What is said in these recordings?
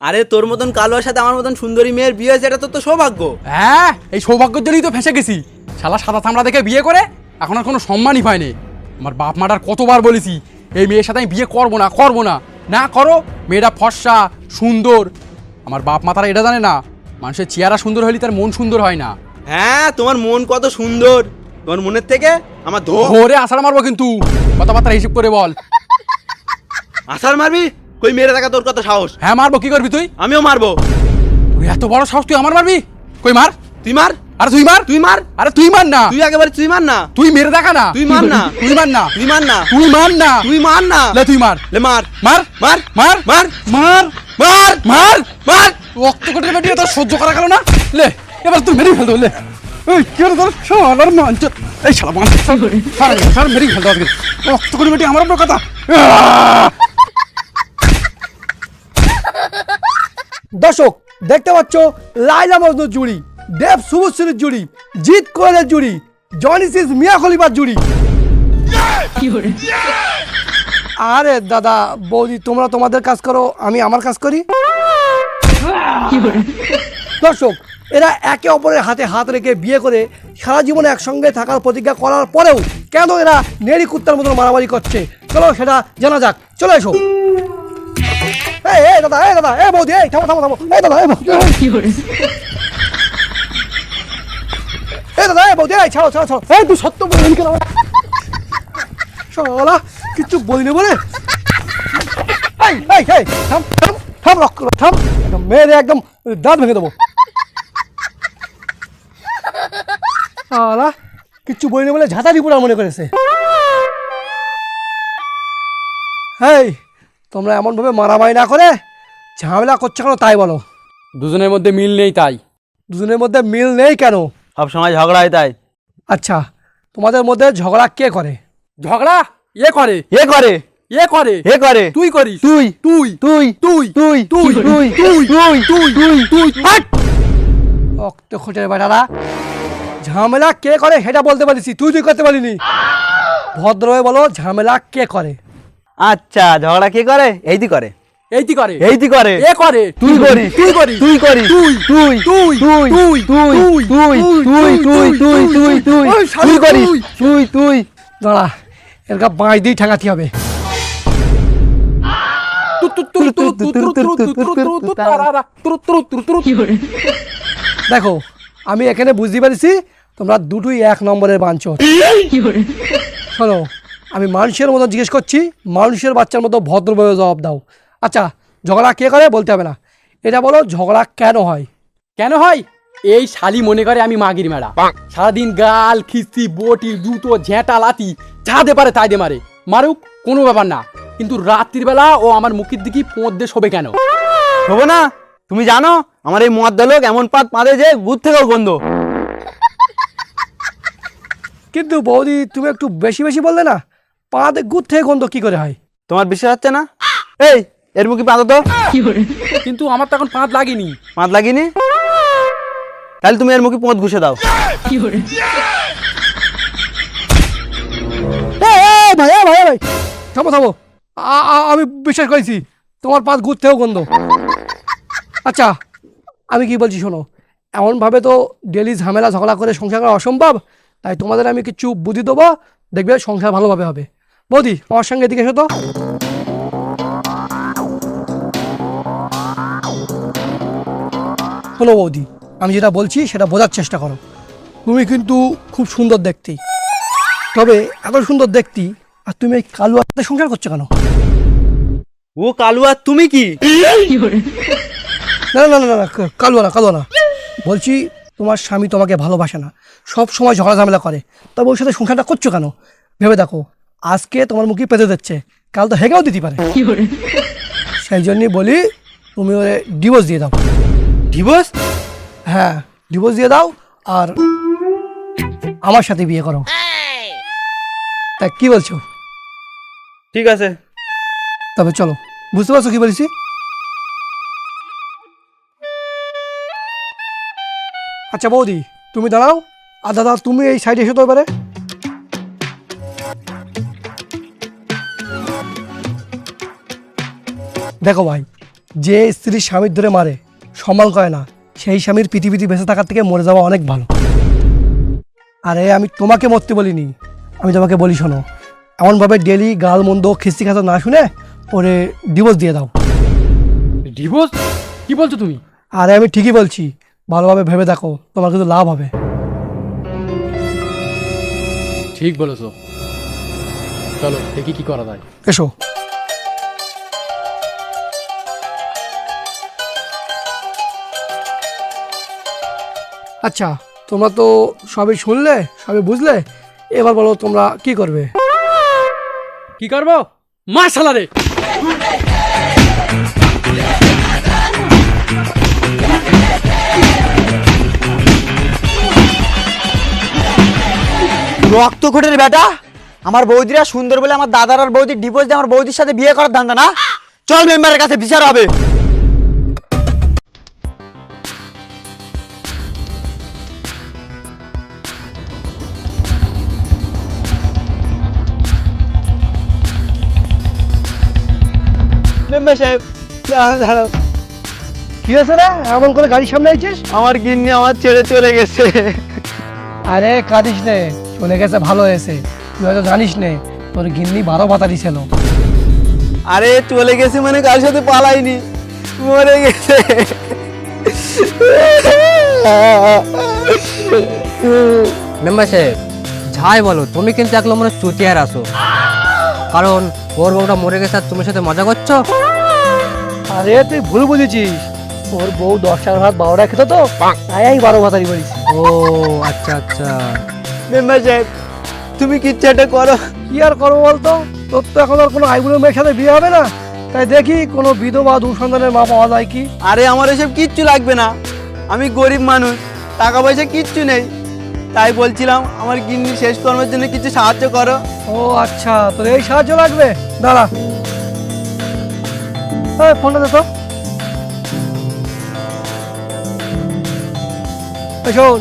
আরে তোর মতন কালোর সাথে আমার মতন সুন্দরী মেয়ের বিয়ে হয়েছে, এটা তো সৌভাগ্য। হ্যাঁ, এই সৌভাগ্যের জন্যই তো ফেঁসে গেছি। শালা সাদা চামড়া দেখে বিয়ে করে এখন আর কোনো সম্মানই পায়নি। আমার বাপ মাটার কতবার বলেছি এই মেয়ের সাথে আমি বিয়ে করবো না, করবো না। না করো, মেয়েটা ফর্সা সুন্দর। আমার বাপ মা তারা এটা জানে না, মানুষের চেহারা সুন্দর হলে তার মন সুন্দর হয় না। হ্যাঁ, তোমার মন কত সুন্দর, তোমার মনের থেকে আমার ধরে আষাঢ় মারবো কিন্তু, কথাবার্তা হিসেব করে বল। আসার মারবি? কই মেরে দেখা তোর কত সাহস? হ্যাঁ মারবো, কি করবি তুই? আমিও মারবো। তুই এত বড় সাহস, তুই আমার মারবি? কই মার, তুই মার। আরে তুই মার, তুই মার। আরে তুই মার না, তুই একেবারে তুই মার না। তুই মেরে দেখা না, তুই মার না। তুই মার না, তুই মার না। তুই মার না, তুই মার না। লে তুই মার, লে মার মার মার মার মার মার মার মার মার। রক্ত কটে বেটিয়ে তোর সহ্য করা গেল না। লে এবার তুই মেরে ফেলতো। লে এই কি হলো তোর? শালার মাঞ্চ, এই শালা মাঞ্চ সার মেরে ফেলতো আজকে। রক্ত কটে বেটিয়ে আমার উপর কথা। দর্শক দেখতে পাচ্ছ লাইলা মজনুর জুড়ি, দেব শুভশ্রীর জুড়ি, জিৎ কোয়েলের জুড়ি, জনিসিস মিয়া খলিফার জুড়ি। আরে দাদা বৌদি, তোমরা তোমাদের কাজ করো, আমি আমার কাজ করি। দর্শক, এরা একে অপরের হাতে হাত রেখে বিয়ে করে সারা জীবনে একসঙ্গে থাকার প্রতিজ্ঞা করার পরেও কেন এরা নেড়ি কুত্তার মতো মারামারি করছে, চলো সেটা জানা যাক। চলে এসো। এই দাদা, এই দাদা, এই বৌদি, এই থামো থামো থামো, এই দাদা, এই বৌদি, এই দাদা, এই বৌদি, এই ছাড়ো ছাড়ো ছাড়ো, এই তুই সত্য বলবি কেন? শালা কিছু বলিনি বলে। এই এই এই থাম থাম থাম, রক্ত থাম, একদম মেরে একদম দাঁত ভেঙে দেবো। শালা কিচ্ছু বলিনি বলে ঝাঁটারি পুরা মনে করেছে। এই তোমরা এমনভাবে মারামারি না করে ঝামেলা করছো কেন তাই বলো। দুজনের মধ্যে মিল নেই তাই। দুজনের মধ্যে মিল নেই কেন? সব সময় ঝগড়া হয় তাই। আচ্ছা, তোমাদের মধ্যে ঝগড়া কে করে? ঝগড়া এ করে, এ করে, এ করে, এ করে। তুই করিস, তুই তুই তুই তুই তুই তুই তুই তুই তুই তুই তুই তুই হাট! রক্ত খোঁটের বেটারা, ঝামেলা কে করে সেটা বলতে পারিস, তুই তুই করতে পারিনি। ভদ্রভাবে বলো ঝামেলা কে করে। আচ্ছা, ঝগড়া কে করে? এইটি করে, এইটি করে, এইটি করে। এ করে, তুই করিস, তুই করিস, তুই করিস, তুই তুই তুই তুই তুই তুই তুই তুই তুই তুই তুই তুই ওই শালি তুই করিস, তুই। তুই তুই। দাঁড়া, এর গা বাঁশ দিয়ে ঠেঙাতে হবে। দেখো, আমি এখানে বুঝতে পারছি তোমরা দুটোই এক নম্বরের বাঞ্চোত। শোনো, আমি মানুষের মতো জিজ্ঞেস করছি, মানুষের বাচ্চার মতো ভদ্রভাবে জবাব দাও। আচ্ছা, ঝগড়া কে করে বলতে হবে না, এটা বলো ঝগড়া কেন হয়। কেন হয়? এই শালি মনে করে আমি মাগির মেলা, সারাদিন গাল খিস্তি বটি জুতো ঝেঁটা লাতি যা দে পারে তাই দে মারে, মারুক কোনো ব্যাপার না। কিন্তু রাত্রির বেলা ও আমার মুখের দিকে পোঁত দিয়ে শোবে কেন? শোবো না? তুমি জানো আমার এই মদ লোক এমন পাত পাদে যে গুড় থেকেও গন্ধ। কিন্তু বৌদি, তুমি একটু বেশি বেশি বললে না, পাতে গুড় থেকে গন্ধ কি করে হয়? তোমার বিশ্বাস হচ্ছে না? এই এর মুখে পাতো তো। কিন্তু আমার তো এখন পাঁত লাগেনি। পাত লাগিনি? তাহলে তুমি এর মুখে পোঁত ঘুষে দাও। ভাই ভাই ভাই, থামো থামো, আমি বিশ্বাস করেছি তোমার পাত গুড় থেকেও গন্ধ। আচ্ছা, আমি কি বলছি শোনো, এমনভাবে তো ডেলি ঝামেলা ঝগড়া করে সংসার করা অসম্ভব, তাই তোমাদের আমি কিছু বুদ্ধি দেবো, দেখবে সংসার ভালোভাবে হবে। বৌদি, আমার সঙ্গে এদিকে এসো তো। শোনো বৌদি, আমি যেটা বলছি সেটা বোঝার চেষ্টা করো। তুমি কিন্তু খুব সুন্দর দেখতে, তবে এত সুন্দর দেখতে আর তুমি এই কালুয়ার সাথে সংসার করছো কেন? ও কালুয়া, তুমি কি? না না না না, কালুয়া না, কালুয়া না। বলছি তোমার স্বামী তোমাকে ভালোবাসে না, সব সময় ঝগড়া ঝামেলা করে, তবে ওর সাথে সংসারটা করছো কেন? ভেবে দেখো, আজকে তোমার মুখে পেতে দিচ্ছে, কাল তো হেগেও দিতে পারে। সেই জন্যই বলি তুমি ওরে ডিভোর্স দিয়ে দাও। ডিভোর্স? হ্যাঁ, ডিভোর্স দিয়ে দাও আর আমার সাথে বিয়ে করো। তা কি বলছো? ঠিক আছে। তবে চলো, বুঝতে পারছো কি বলছি? আচ্ছা বৌদি, তুমি দাঁড়াও, আর দাদা তুমি এই সাইডে এসো তো এবারে। দেখো ভাই, যে স্ত্রী স্বামীর ধরে মারে, সম্মান করে না, সেই স্বামীর পৃথিবীতে বেঁচে থাকার থেকে মরে যাওয়া অনেক ভালো। আরে আমি তোমাকে মরতে বলিনি, আমি তোমাকে বলি শোনো, এমনভাবে ডেলি গাল মন্দ খিস্তি খাতা না শুনে ওরে ডিভোর্স দিয়ে দাও। ডিভোর্স? কি বলছো তুমি? আরে আমি ঠিকই বলছি, ভালোভাবে ভেবে দেখো, তোমার কিন্তু লাভ হবে। ঠিক বলেছো, চলো দেখি কি করা যায়। এসো। আচ্ছা, তোমরা তো সবই শুনলে, সবই বুঝলে, এবার বলো তোমরা কি করবে? কি করবো? মার রে। রক্ত ঘটের বেটা, আমার বৌদিরা সুন্দর বলে আমার দাদার আর বৌদির ডিভোর্স দিয়ে আমার বৌদির সাথে বিয়ে করার ধান্দা না? চল মেম্বারের কাছে বিচার হবে। মেম্বার সাহেব, দাঁড়াও, কি হয়েছে রে? এমন করে গাড়ির সামনে আইছিস? আমার গিন্নি আমার ছেড়ে চলে গেছে। আরে কাঁদিস নে, চলে গেছে ভালো হয়েছে। তুই হয়তো জানিস নে, তোর গিন্নি 12 ভাতারি ছিল। আরে চলে গেছে মানে কার সাথে পালাইনি, মরে গেছে। মেম্বার সাহেব, যাই বলো তুমি কিন্তু এক নম্বরে চুতিয়ার আসো, কারণ ওর বউটা মরে গেছে আর তুমি সাথে মজা করছো। আরে তুই ভুল বুঝেছিস, ওর বউ 10টার ভাত 12টা খেত তো, তাই আমি 12 ভাতারি বলিস। ও আচ্ছা আচ্ছা। মেম্বার সাহেব, তুমি কিচ্ছু একটা করো। কি আর করবো বলতো, তোর তো এখন আর কোনো আইবুড়ো মেয়ের সাথে বিয়ে হবে না, তাই দেখি কোনো বিধবা দু সন্তানের মা পাওয়া যায় কি। আরে আমার এসব কিচ্ছু লাগবে না, আমি গরিব মানুষ, টাকা পয়সা কিচ্ছু নেই, তাই বলছিলাম আমার গিন্নি শেষ কর্মের জন্য কিছু সাহায্য করো। ও আচ্ছা, তোর এই সাহায্য লাগবে, দাঁড়া। এই ফোনটা দে তো। এই শোন,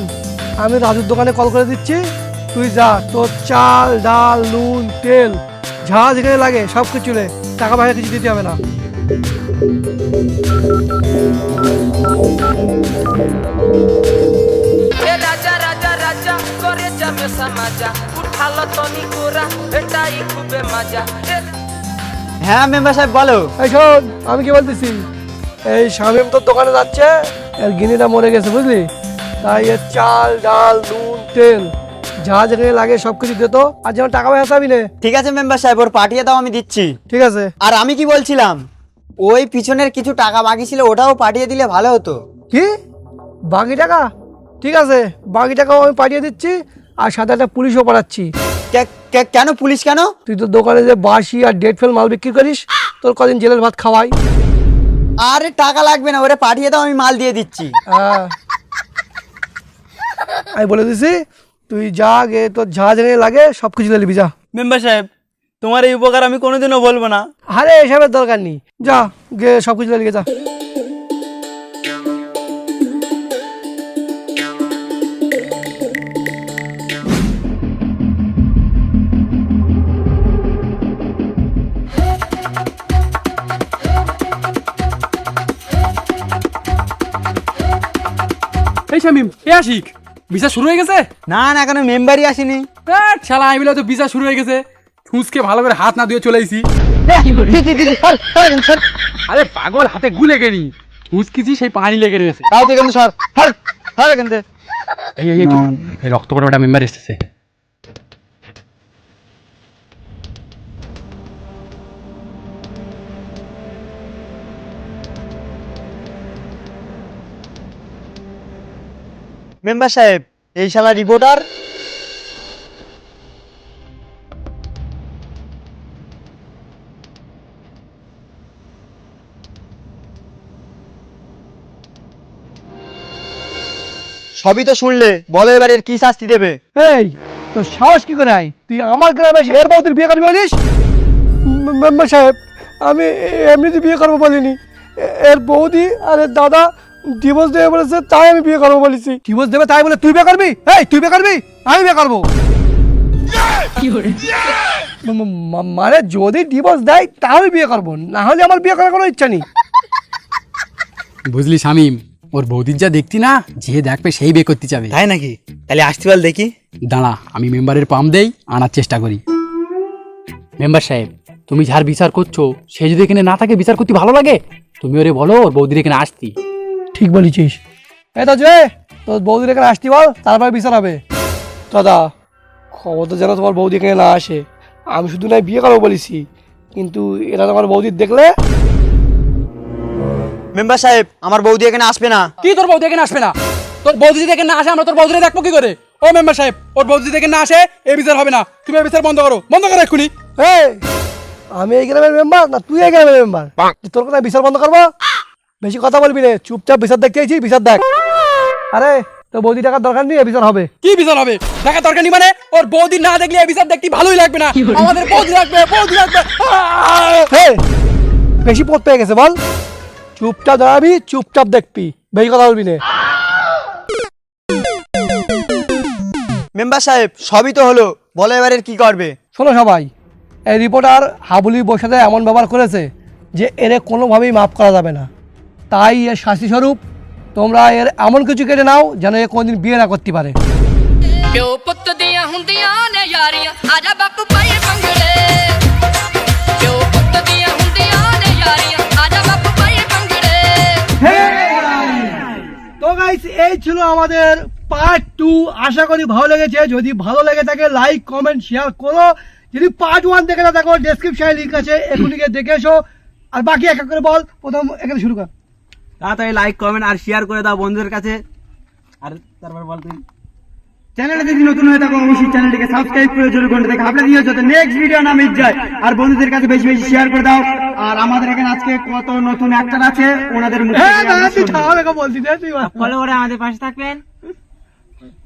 আমি রাজুর দোকানে কল করে দিচ্ছি, তুই যা, তোর চাল ডাল নুন তেল যা যেখানে লাগে সব কিছু নে, টাকা পয়সা কিছু দিতে হবে না। এ রাজা রাজা রাজা করে যাবে সমাজা উঠালো তনি গোরা এটাই খুবে মজা হ্যাঁ মেম্বার সাহেব বলো। এই শোন, আমি কি বলতেছি, এই শামীম তোর দোকানে যাচ্ছে, এর গিনিটা মরে গেছে বুঝলি, তাই এর চাল ডাল নুন তেল যা যেখানে লাগে সব কিছু দিত, আর যেন টাকা পয়সা চাবি নে। ঠিক আছে মেম্বার সাহেব, ওর পাঠিয়ে দাও, আমি দিচ্ছি। ঠিক আছে। আর আমি কি বলছিলাম, ওই পিছনের কিছু টাকা বাকি ছিল, ওটাও পাঠিয়ে দিলে ভালো হতো। কি বাকি টাকা? ঠিক আছে, বাকি টাকাও আমি পাঠিয়ে দিচ্ছি, আর সাথে একটা পুলিশও পাঠাচ্ছি। কেন পুলিশ কেন? তুই তো দোকানে যে বাসি আর ডেট ফেল মাল বিক্রি করিস, তোর কদিন জেলের ভাত খাওয়াই। আরে টাকা লাগবে না, ওরে পাঠিয়ে দাও, আমি মাল দিয়ে দিচ্ছি। হ্যাঁ, আমি বলে দিছি, তুই যা গে, তোর যা যেখানে লাগে সব কিছু নিবি, যা। মেম্বার সাহেব, তোমার এই উপকার আমি কোনোদিনও বলবো না। আরে এসবের দরকার নেই, যা গে সব কিছু লিখে যা। এই শামিম, এ আশিক, বিচার শুরু হয়ে গেছে? না না, এখনো মেম্বারই আসেনি। শালা আমি বলে তো বিচার শুরু হয়ে গেছে, ঠুসকে ভালো করে হাত না ধুয়ে চলে আইছি। আরে পাগল, হাতে গুলে গেনি, ঠুসকিছি সেই পানি লেগে রয়েছে। তাও তুই কিন্তু সর, কিন্তু এই রক্ত পড়াটা মেম্বার এসেছে। মেম্বার সাহেব, এই শালা রিপোর্টার। সবই তো শুনলে, বলো এবার এর কি শাস্তি দেবে? এই তোর সাহস কি করে আয়, তুই আমার গ্রামে এসে এর বউদের বিয়ে করবি বলিস? মেম্বার সাহেব, আমি এমনিতে বিয়ে করবো বলিনি, এর বৌদি আর এর দাদা ডিভোর্স দেবে বলেছে, তাই আমি বিয়ে করবো বলেছি। ডিভোর্স দেবে তাই বলে তুই বিয়ে করবি? এই তুই বিয়ে করবি? আমি বিয়ে করবো। মানে যদি ডিভোর্স দেয় তাহলে বিয়ে করবো, না হলে আমার বিয়ে করার কোনো ইচ্ছা নেই। বুঝলি শামিম, ওর বৌদির যা দেখতি না, যে দেখবে সেই বিয়ে করতে যাবে। তাই নাকি? তাহলে আসতে পারল দেখি। দাঁড়া, আমি মেম্বারের পাম দেই, আনার চেষ্টা করি। মেম্বার সাহেব, তুমি যার বিচার করছো সে যদি এখানে না থাকে বিচার করতে ভালো লাগে, তুমি ওরে বলো ওর বৌদির এখানে আসতি। ঠিক বলেছিস। এই তো যে তোর বৌদির এখানে আসতে বল, তারপরে বিচার হবে। দাদা খবর তো যেন তোমার বৌদি এখানে না আসে। আমি শুধু নাই বিয়ে করবো বলেছি, কিন্তু এরা তোমার বৌদির দেখলে। মেম্বার সাহেব, আমার বৌদি এখানে আসবে না। কি তোর বৌদি এখানে আসবে না? তোর বৌদি যদি এখানে না আসে আমরা তোর বৌদিরে দেখবো কি করে? ও মেম্বার সাহেব, ওর বৌদি যদি এখানে না আসে এই বিচার হবে না। তুমি এই বিচার বন্ধ করো, বন্ধ করো এক্ষুনি। এই, আমি এই গ্রামের মেম্বার না তুই এই গ্রামের মেম্বার? তোর কথা বিচার বন্ধ করবো? বেশি কথা বলবি রে, চুপচাপ বিচার দেখতে চাইছি, বিচার দেখ। আরে তোর বৌদি টাকার দরকার নেই, এই বিচার হবে। কি বিচার হবে? দেখা দরকার নেই মানে? ওর বৌদি না দেখলে এই বিচার দেখতে ভালোই লাগবে না। আমাদের বৌদি লাগবে, বৌদি লাগবে। হে, বেশি পথ পেয়ে গেছে বল। চুপচাপ দাঁড়াবি, চুপচাপ দেখবি, বেশি কথা বলবি না। মেম্বার সাহেব, সবই তো হলো, বলো এবারে কি করবে? শোনো সবাই, এই রিপোর্টার হাবুলি বউর সাথে এমন ব্যবহার করেছে যে এর কোনোভাবেই মাফ করা যাবে না। তাই এর শাস্তি স্বরূপ তোমরা এর এমন কিছু কেটে নাও যেন এ কোনোদিন বিয়ে না করতে পারে। ਪਿਓ ਪੁੱਤ ਦੀਆਂ ਹੁੰਦੀਆਂ ਨੇ ਯਾਰੀਆਂ ਆਜਾ ਬਾਪੂ ਪਾਈਏ ਪੰਗੜੇ ਪਿਓ ਪੁੱਤ ਦੀਆਂ ਹੁੰਦੀਆਂ ਨੇ ਯਾਰੀਆਂ ਆਜਾ ਬਾਪੂ ਪਾਈਏ ਪੰਗੜੇ তো গাইস, এই ছিল আমাদের পার্ট 2। আশা করি ভালো লেগেছে। যদি ভালো লেগে থাকে লাইক কমেন্ট শেয়ার করো। যদি পার্ট 1 দেখে না থাকো ডেসক্রিপশনে লিংক আছে, এখনই গিয়ে দেখে এসো। আর বাকি এক এক করে বল, প্রথম এখানে শুরু কর। তাড়াতাড়ি লাইক কমেন্ট আর শেয়ার করে দাও বন্ধুদের কাছে। আর তারপর বল তুই। চ্যানেলে যদি নতুন হয়ে থাকো অবশ্যই চ্যানেলটিকে সাবস্ক্রাইব করে জোরে ঘন্টা দেখে আপলোড দিয়ে যাতে নেক্সট ভিডিও না মিস যায়। আর বন্ধুদের কাছে বেশি বেশি শেয়ার করে দাও। আর আমাদের এখানে আজকে কত নতুন অ্যাক্টর আছে ওনাদের মুখে ফলো করে আমাদের পাশে থাকবেন।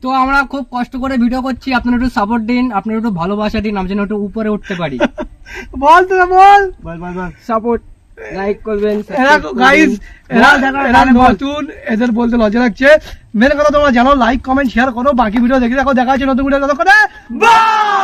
তো আমরা খুব কষ্ট করে ভিডিও করছি, আপনারা একটু সাপোর্ট দিন, আপনারা একটু ভালোবাসা দিন, আমরা যেন একটু উপরে উঠতে পারি। বল তোরা বল। সাপোর্ট, লাইক করবেন। গাইস, এরা নতুন, এদের বলতে লজ্জা লাগছে। মেন কথা তোমরা জানো, লাইক কমেন্ট শেয়ার করো। বাকি ভিডিও দেখে দেখো, দেখা হচ্ছে নতুন ভিডিও। ততক্ষণে বাই।